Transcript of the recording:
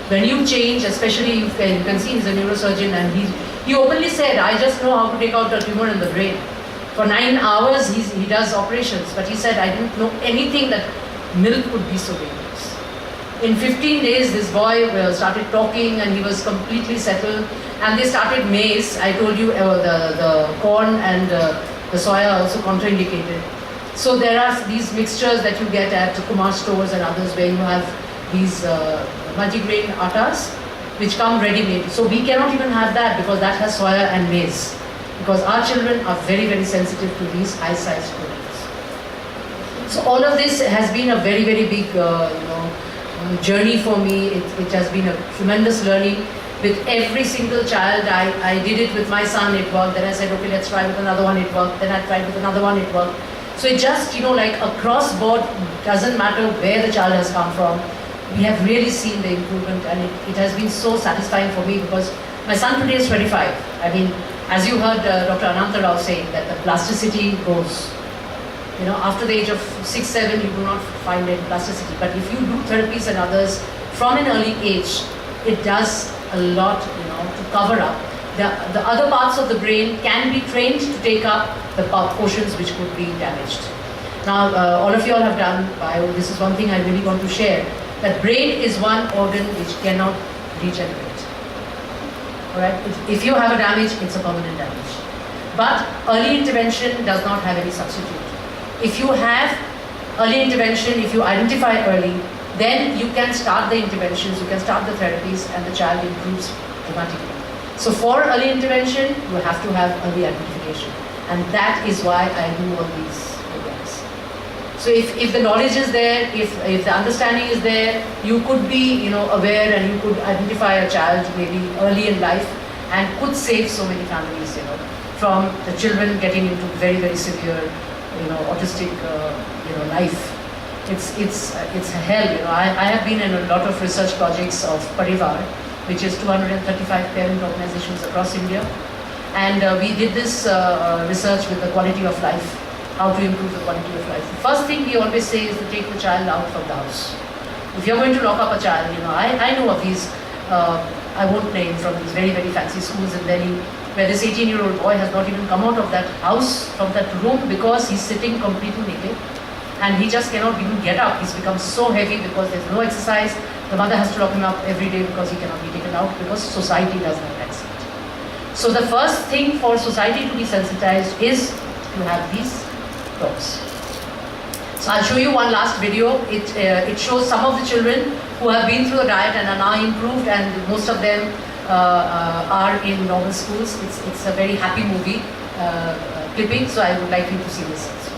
When you change, especially you can see he's a neurosurgeon, and he openly said, I just know how to take out a tumor in the brain. For 9 hours he does operations, but he said, I didn't know anything that milk could be so dangerous. In 15 days this boy started talking and he was completely settled, and they started maize. I told you the corn and the soya are also contraindicated. So there are these mixtures that you get at Kumar stores and others where you have these multigrain attas which come ready-made. So we cannot even have that because that has soya and maize, because our children are very, very sensitive to these high-sized proteins. So all of this has been a very, very big journey for me. It has been a tremendous learning. With every single child, I did it with my son, it worked. Then I said, okay, let's try with another one, it worked. Then I tried with another one, it worked. So it just, like across board, doesn't matter where the child has come from, we have really seen the improvement, and it has been so satisfying for me because my son today is 25. I mean, as you heard Dr. Ananta Rao saying, that the plasticity goes. After the age of 6, 7, you do not find any plasticity. But if you do therapies and others from an early age, it does a lot, to cover up. The other parts of the brain can be trained to take up the portions which could be damaged. Now, all of you all have done bio. This is one thing I really want to share, that brain is one organ which cannot regenerate. Alright? If you have a damage, it's a permanent damage. But early intervention does not have any substitute. If you have early intervention, if you identify early, then you can start the interventions, you can start the therapies, and the child improves dramatically. So for early intervention, you have to have early identification. And that is why I do all these programs. So if the knowledge is there, if the understanding is there, you could be aware, and you could identify a child maybe early in life and could save so many families, from the children getting into very, very severe, autistic, life. It's hell, I have been in a lot of research projects of Parivar, which is 235 parent organizations across India. And we did this research with the quality of life, how to improve the quality of life. The first thing we always say is to take the child out from the house. If you're going to lock up a child, I know of these, I won't name, from these very, very fancy schools in Delhi, where this 18-year-old boy has not even come out of that house, from that room, because he's sitting completely naked. And he just cannot even get up. He's become so heavy because there's no exercise. The mother has to lock him up every day because he cannot be taken out, because society does not accept. So the first thing for society to be sensitized is to have these talks. So I'll show you one last video. It shows some of the children who have been through the diet and are now improved, and most of them are in normal schools. It's a very happy movie clipping, so I would like you to see this also.